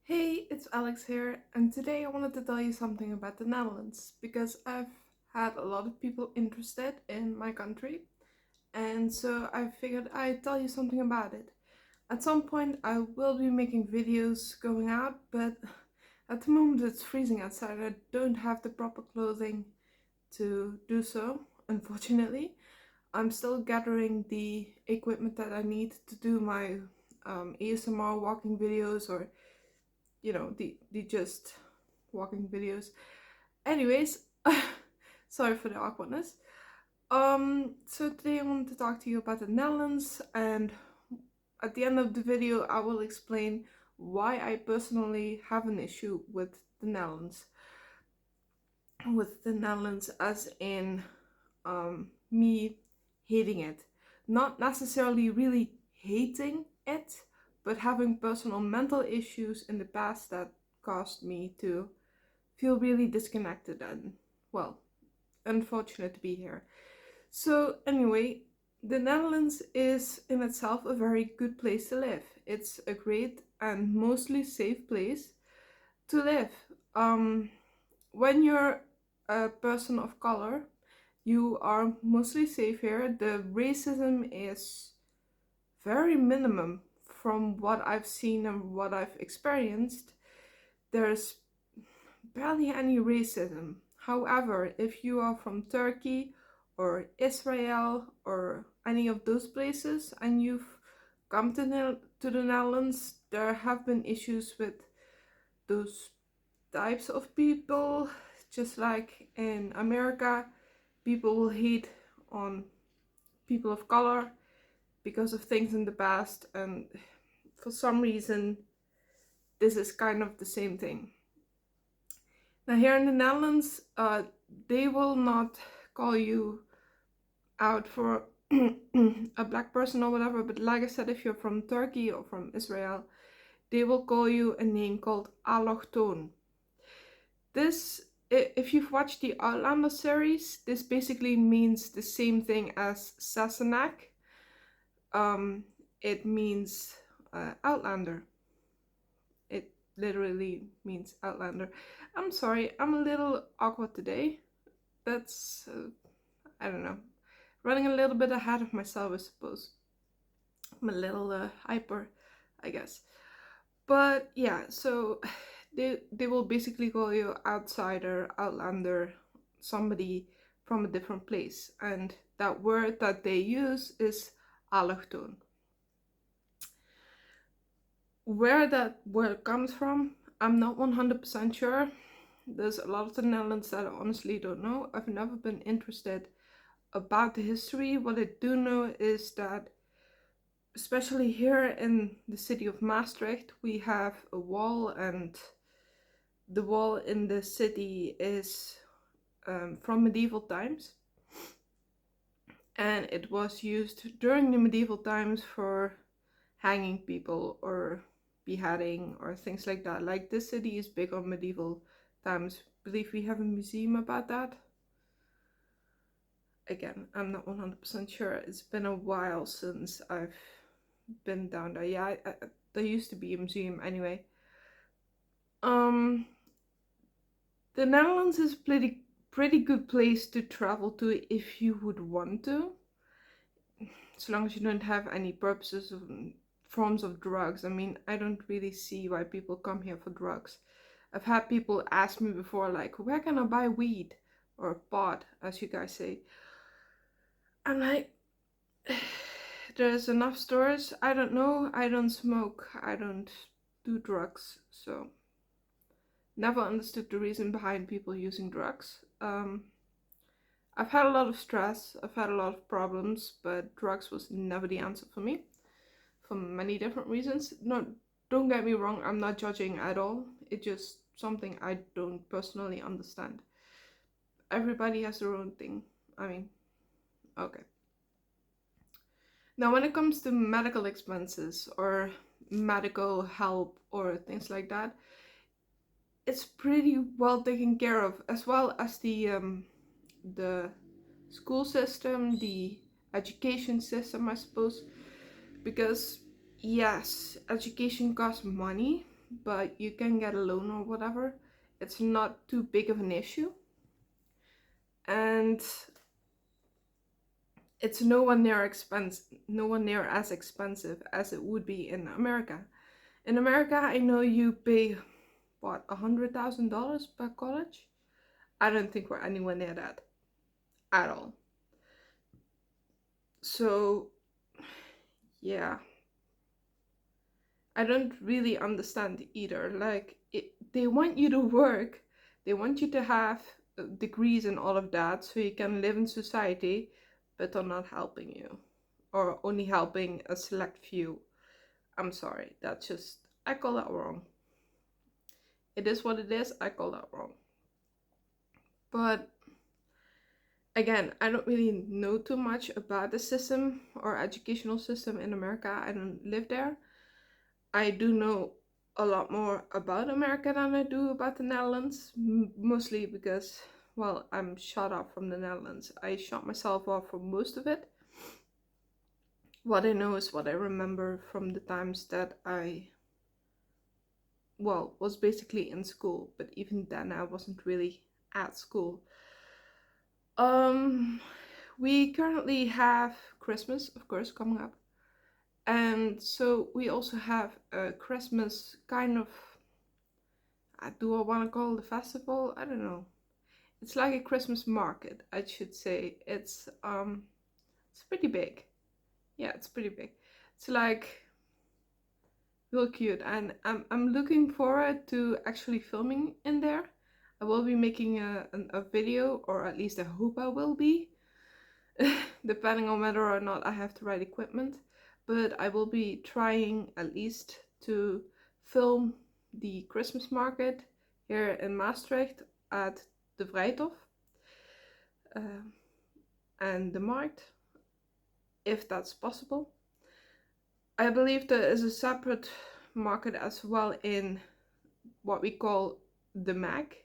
Hey, it's Alex here, and today I wanted to tell you something about the Netherlands because I've had a lot of people interested in my country, and so I figured I'd tell you something about it. At some point, I will be making videos going out, but at the moment it's freezing outside. I don't have the proper clothing to do so, unfortunately. I'm still gathering the equipment that I need to do my ASMR walking videos or the just walking videos. Anyways, sorry for the awkwardness. So today I wanted to talk to you about the Netherlands, and at the end of the video I will explain why I personally have an issue with the Netherlands, as in me hating it. Not necessarily really hating it, but having personal mental issues in the past that caused me to feel really disconnected and, well, unfortunate to be here. So, anyway, the Netherlands is in itself a very good place to live. It's a great and mostly safe place to live. Um, when you're a person of color, you are mostly safe here. The racism is very minimum from what I've seen and what I've experienced. There's barely any racism. However, if you are from Turkey or Israel or any of those places and you've come to the Netherlands, there have been issues with those types of people. Just like in America, people will hate on people of color because of things in the past, and for some reason, this is kind of the same thing. Now, here in the Netherlands, they will not call you out for a black person or whatever, but like I said, if you're from Turkey or from Israel, they will call you a name called allochtoon. This, if you've watched the Outlander series, this basically means the same thing as Sassenach. Um, it means Outlander. It literally means Outlander. I'm sorry, I'm a little awkward today. That's, I don't know, running a little bit ahead of myself, I suppose. I'm a little hyper, I guess. But yeah, so they will basically call you outsider, outlander, somebody from a different place, and that word that they use is allochtoon. Where that word comes from, I'm not 100% sure. There's a lot of the Netherlands that I honestly don't know. I've never been interested about the history. What I do know is that, especially here in the city of Maastricht, we have a wall, and the wall in the city is from medieval times. And it was used during the medieval times for hanging people or beheading or things like that. Like, this city is big on medieval times. I believe we have a museum about that. Again, I'm not 100% sure. It's been a while since I've been down there. Yeah, there used to be a museum anyway. Um, the Netherlands is a pretty good place to travel to if you would want to, so long as you don't have any purposes of forms of drugs. I mean, I don't really see why people come here for drugs. I've had people ask me before, like, where can I buy weed or pot, as you guys say? I'm like, there's enough stores. I don't know. I don't smoke. I don't do drugs. So, never understood the reason behind people using drugs. I've had a lot of stress. I've had a lot of problems, but drugs was never the answer for me, for many different reasons. No, don't get me wrong. I'm not judging at all. It's just something I don't personally understand. Everybody has their own thing. I mean, okay. Now, when it comes to medical expenses or medical help or things like that, it's pretty well taken care of, as well as the school system, the education system, I suppose. Because yes, education costs money, but you can get a loan or whatever. It's not too big of an issue. And it's no one near as expensive as it would be in America. In America, I know you pay what, $100,000 per college. I don't think we're anywhere near that at all. So yeah, I don't really understand either. Like, they want you to work, they want you to have degrees and all of that so you can live in society, but they're not helping you, or only helping a select few. I'm sorry, that's just, I call that wrong. It is what it is, I call that wrong. But again, I don't really know too much about the system or educational system in America. I don't live there. I do know a lot more about America than I do about the Netherlands, mostly because, well, I'm shut off from the Netherlands. I shut myself off from most of it. What I know is what I remember from the times that I, well, was basically in school, but even then I wasn't really at school. We currently have Christmas, of course, coming up. And so we also have a Christmas kind of, do I want to call it a festival? I don't know. It's like a Christmas market, I should say. It's pretty big. Yeah, it's pretty big. It's like real cute, and I'm looking forward to actually filming in there. I will be making a video, or at least I hope I will be, depending on whether or not I have the right equipment. But I will be trying at least to film the Christmas market here in Maastricht at the Vrijthof and the Markt, if that's possible. I believe there is a separate market as well in what we call the MAC.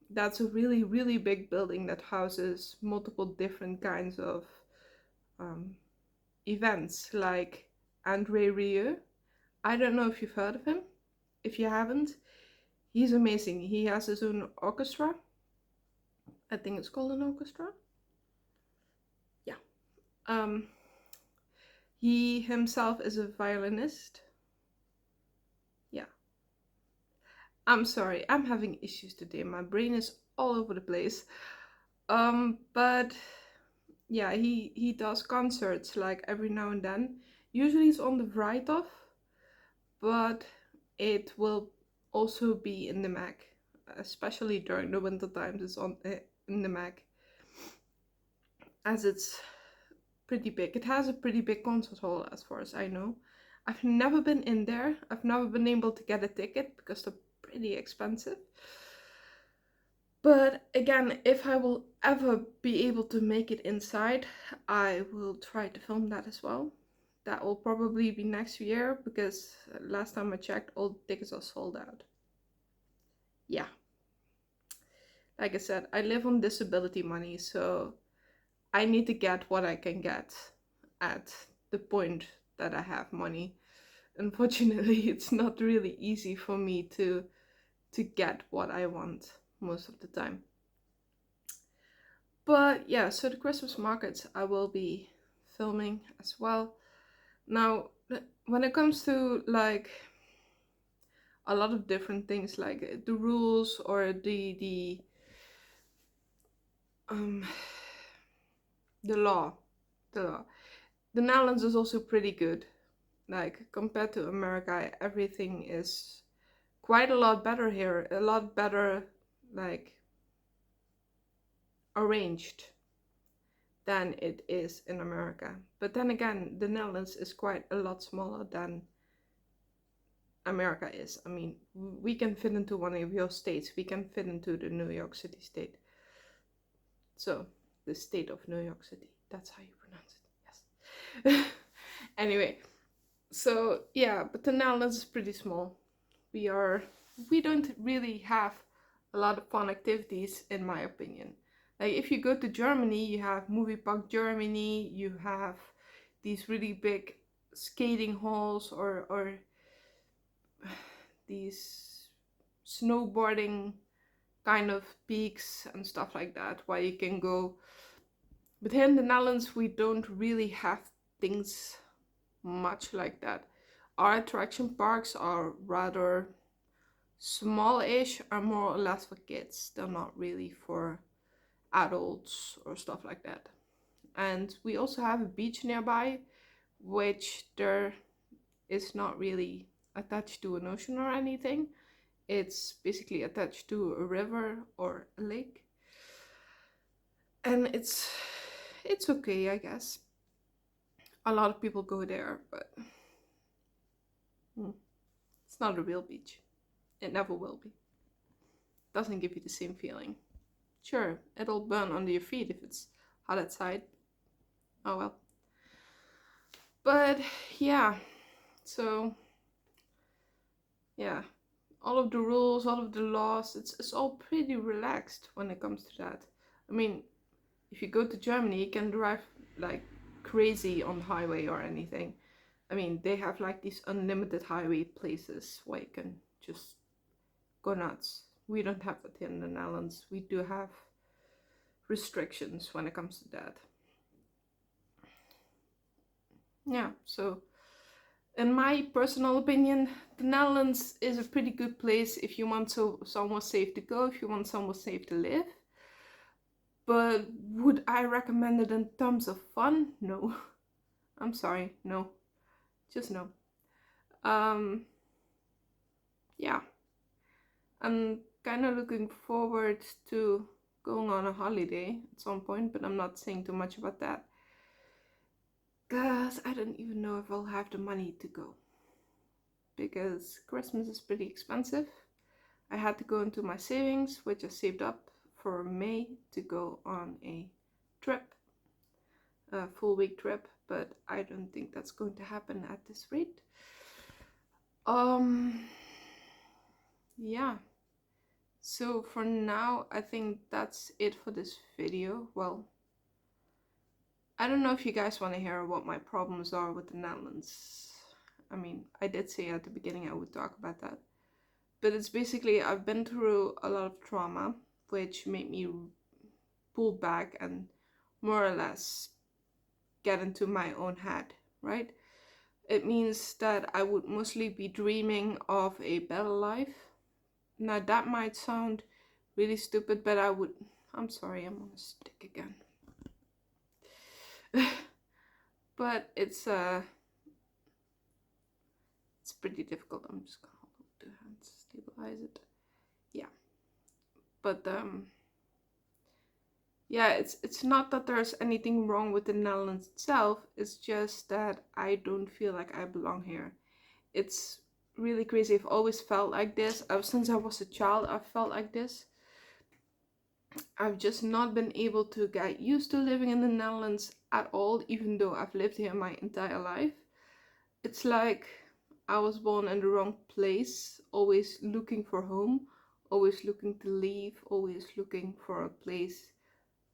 That's a really, really big building that houses multiple different kinds of events, like Andre Rieu. I don't know if you've heard of him. If you haven't, he's amazing. He has his own orchestra. I think it's called an orchestra. Yeah. He himself is a violinist. Yeah. I'm sorry, I'm having issues today. My brain is all over the place. But yeah, he does concerts like every now and then. Usually it's on the Vrijthof, but it will also be in the MAC, especially during the winter times. It's on in the MAC, as it's pretty big. It has a pretty big concert hall, as far as I know. I've never been in there. I've never been able to get a ticket because they're pretty expensive. But again, if I will ever be able to make it inside, I will try to film that as well. That will probably be next year, because last time I checked, all the tickets are sold out. Yeah. Like I said, I live on disability money, so I need to get what I can get at the point that I have money. Unfortunately, it's not really easy for me to get what I want most of the time. But yeah, so the Christmas markets I will be filming as well. Now, when it comes to like a lot of different things, like the rules or um the law, the Netherlands is also pretty good. Like, compared to America, everything is quite a lot better here, a lot better, like, arranged than it is in America. But then again, the Netherlands is quite a lot smaller than America is. I mean, we can fit into one of your states. We can fit into the New York City state. So, the state of New York City. That's how you pronounce it. Yes. Anyway, so yeah, but the Netherlands is pretty small. We don't really have a lot of fun activities, in my opinion. Like, if you go to Germany, you have Movie Park Germany, you have these really big skating halls, or these snowboarding kind of peaks and stuff like that where you can go. But here in the Netherlands, we don't really have things much like that. Our attraction parks are rather small-ish, are more or less for kids. They're not really for adults or stuff like that. And we also have a beach nearby, which there is not really attached to an ocean or anything. It's basically attached to a river or a lake. And it's okay, I guess. A lot of people go there, but it's not a real beach. It never will be. Doesn't give you the same feeling. Sure, it'll burn under your feet if it's hot outside. Oh well. But yeah, so yeah, all of the rules, all of the laws, it's all pretty relaxed when it comes to that. I mean, if you go to Germany, you can drive like crazy on the highway or anything. I mean, they have like these unlimited highway places where you can just go nuts. We don't have that here in the Netherlands. We do have restrictions when it comes to that. Yeah, so in my personal opinion, the Netherlands is a pretty good place if you want somewhere safe to go, if you want somewhere safe to live. But would I recommend it in terms of fun? No. I'm sorry, no. Just no. Yeah. I'm kind of looking forward to going on a holiday at some point, but I'm not saying too much about that. Because I don't even know if I'll have the money to go. Because Christmas is pretty expensive. I had to go into my savings, which I saved up for May to go on a trip, a full week trip, but I don't think that's going to happen at this rate. Yeah. So for now, I think that's it for this video. Well, I don't know if you guys want to hear what my problems are with the Netherlands. I mean, I did say at the beginning I would talk about that. But it's basically, I've been through a lot of trauma, which made me pull back and more or less get into my own head, right? It means that I would mostly be dreaming of a better life. Now that might sound really stupid, but I'm sorry, I'm on a stick again. But it's pretty difficult. I'm just gonna hold up two hands, stabilize it. Yeah. But yeah, it's not that there's anything wrong with the Netherlands itself, it's just that I don't feel like I belong here. It's really crazy. I've always felt like this. Ever since I was a child, I've felt like this. I've just not been able to get used to living in the Netherlands at all, even though I've lived here my entire life. It's like I was born in the wrong place, always looking for home, always looking to leave, always looking for a place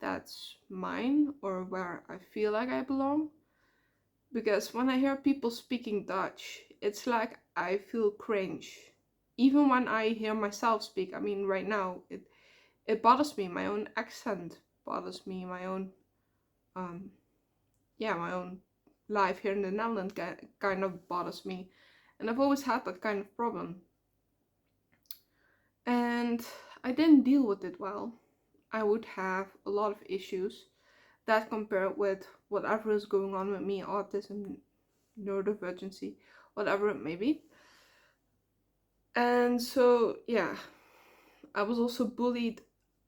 that's mine or where I feel like I belong. Because when I hear people speaking Dutch, it's like I feel cringe. Even when I hear myself speak, I mean, right now, it bothers me. My own accent bothers me. My own, my own life here in the Netherlands kind of bothers me. And I've always had that kind of problem. And I didn't deal with it well. I would have a lot of issues that compared with whatever is going on with me, autism, neurodivergency, whatever it may be. And so, yeah, I was also bullied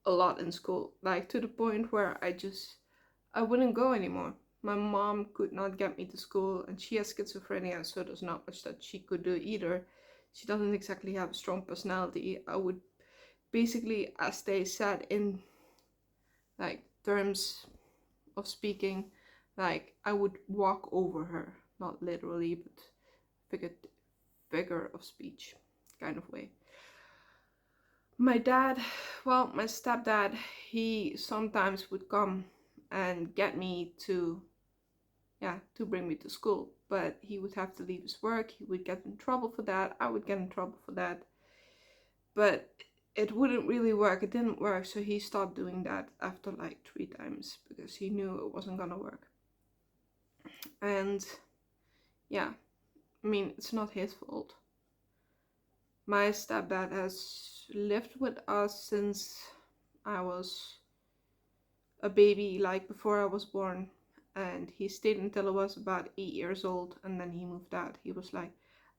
a lot in school, like to the point where I wouldn't go anymore. My mom could not get me to school, and she has schizophrenia, so there's not much that she could do either. She doesn't exactly have a strong personality. I would basically, as they said in like terms of speaking, like I would walk over her, not literally, but figure of speech kind of way. My stepdad, he sometimes would come and get me to to bring me to school. But he would have to leave his work, he would get in trouble for that, I would get in trouble for that. But it wouldn't really work, it didn't work, so he stopped doing that after like 3 times because he knew it wasn't gonna work. And yeah, I mean, it's not his fault. My stepdad has lived with us since I was a baby, like before I was born, and he stayed until I was about 8 years old, and then he moved out. He was like,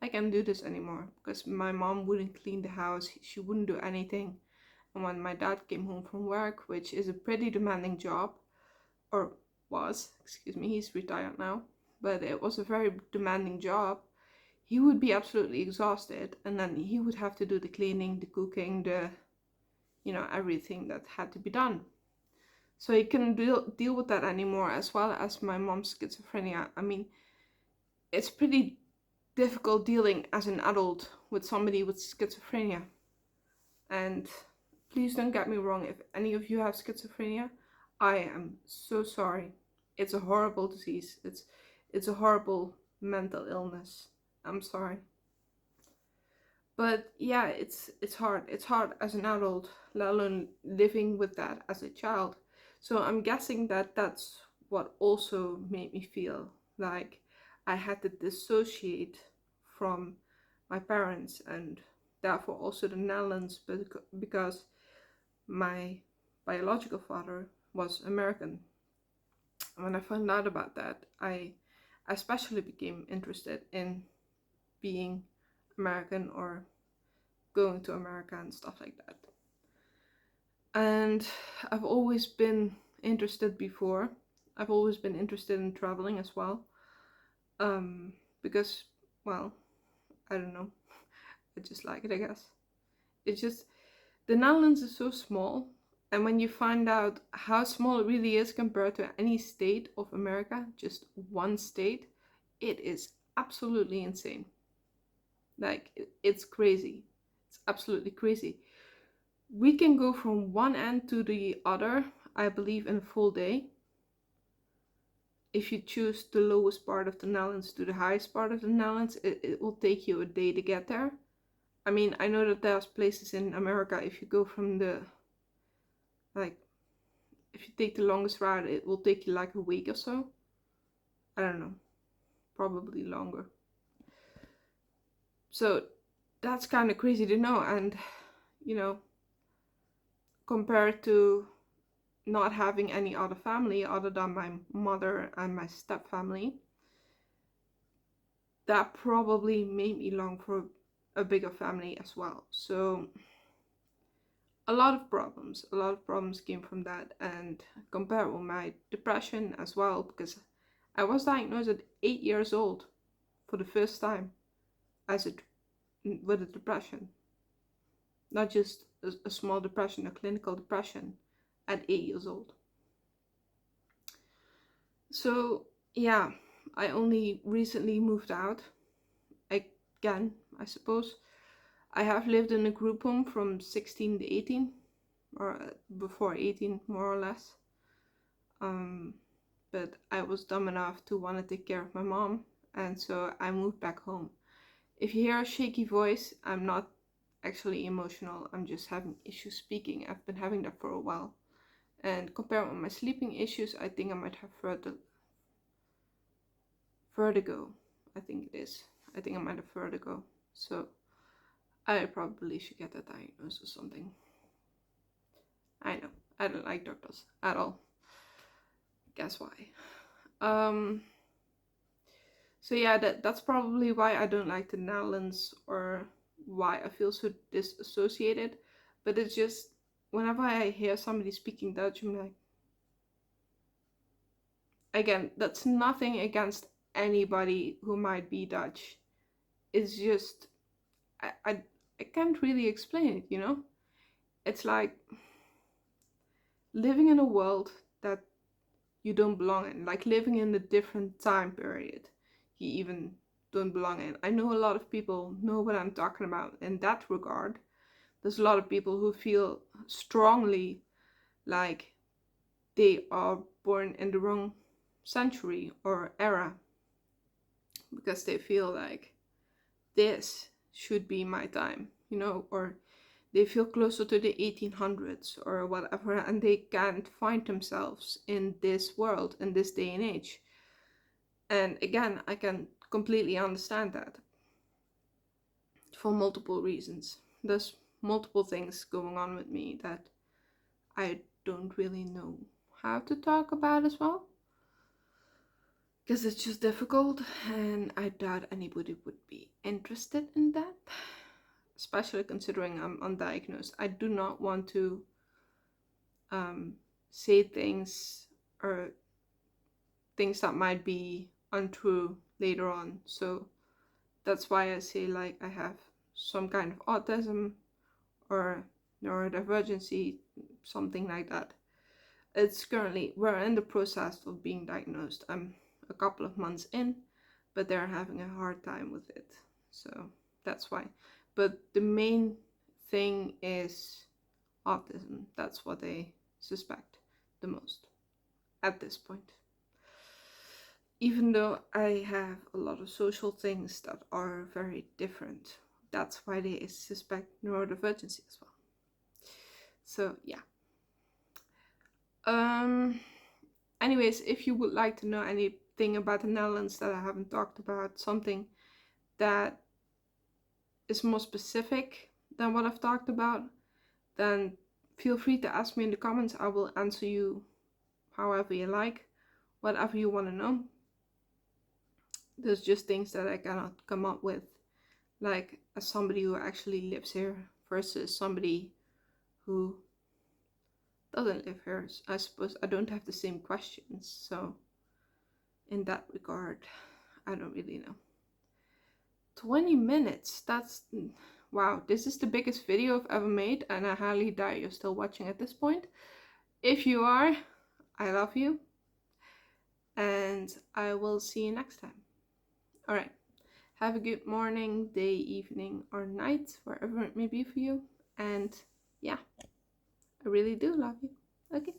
I can't do this anymore, because my mom wouldn't clean the house, she wouldn't do anything. And when my dad came home from work, which is a pretty demanding job, or was, excuse me, he's retired now, but it was a very demanding job, he would be absolutely exhausted, and then he would have to do the cleaning, the cooking, the, everything that had to be done. So he couldn't deal with that anymore, as well as my mom's schizophrenia. I mean, it's pretty difficult dealing as an adult with somebody with schizophrenia. And please don't get me wrong, if any of you have schizophrenia, I am so sorry. It's a horrible disease. It's a horrible mental illness. I'm sorry. But yeah, it's hard. It's hard as an adult, let alone living with that as a child. So I'm guessing that that's what also made me feel like I had to dissociate from my parents, and therefore also the Netherlands, because my biological father was American. When I found out about that, I especially became interested in being American or going to America and stuff like that. And I've always been interested before. I've always been interested in traveling as well. Because, well, I don't know. I just like it, I guess. It's just, the Netherlands is so small. And when you find out how small it really is compared to any state of America, just one state, it is absolutely insane. Like, it's crazy. It's absolutely crazy. We can go from one end to the other, I believe, in a full day. If you choose the lowest part of the Netherlands to the highest part of the Netherlands, it will take you a day to get there. I mean, I know that there's places in America, if you go from if you take the longest route, it will take you like a week or so. I don't know, probably longer. So that's kind of crazy to know. And, compared to not having any other family other than my mother and my step family, that probably made me long for a bigger family as well. So a lot of problems came from that. And compared with my depression as well, because I was diagnosed at 8 years old for the first time with a depression. Not just a small depression, a clinical depression at 8 years old. So yeah, I only recently moved out again, I suppose. I have lived in a group home from 16 to 18, or before 18 more or less. But I was dumb enough to want to take care of my mom, and so I moved back home. If you hear a shaky voice, I'm not actually emotional, I'm just having issues speaking. I've been having that for a while. And compared with my sleeping issues, I think I might have vertigo. I think it is. I think I might have vertigo. So I probably should get that diagnosed or something. I know, I don't like doctors at all. Guess why? So yeah, that's probably why I don't like the Netherlands, or why I feel so disassociated. But it's just, whenever I hear somebody speaking Dutch, I'm like, again, that's nothing against anybody who might be Dutch. It's just, I can't really explain it. It's like living in a world that you don't belong in, like living in a different time period you even don't belong in. I know a lot of people know what I'm talking about in that regard. There's a lot of people who feel strongly like they are born in the wrong century or era, because they feel like this should be my time, you know, or they feel closer to the 1800s or whatever, and they can't find themselves in this world, in this day and age. And again, I can completely understand that for multiple reasons. There's multiple things going on with me that I don't really know how to talk about as well, because it's just difficult, and I doubt anybody would be interested in that, especially considering I'm undiagnosed. I do not want to say things or things that might be untrue later on. So that's why I say like I have some kind of autism or neurodivergency, something like that. It's currently, we're in the process of being diagnosed. I'm a couple of months in, but they're having a hard time with it. So that's why. But the main thing is autism. That's what they suspect the most at this point. Even though I have a lot of social things that are very different, that's why they suspect neurodivergency as well. So yeah. Anyways, if you would like to know anything about the Netherlands that I haven't talked about, something that is more specific than what I've talked about, then feel free to ask me in the comments. I will answer you however you like, whatever you want to know. There's just things that I cannot come up with, like as somebody who actually lives here versus somebody who doesn't live here. I suppose I don't have the same questions, so in that regard, I don't really know. 20 minutes, that's, wow, this is the biggest video I've ever made, and I highly doubt you're still watching at this point. If you are, I love you, and I will see you next time. Alright, have a good morning, day, evening, or night, wherever it may be for you, and yeah, I really do love you. Okay.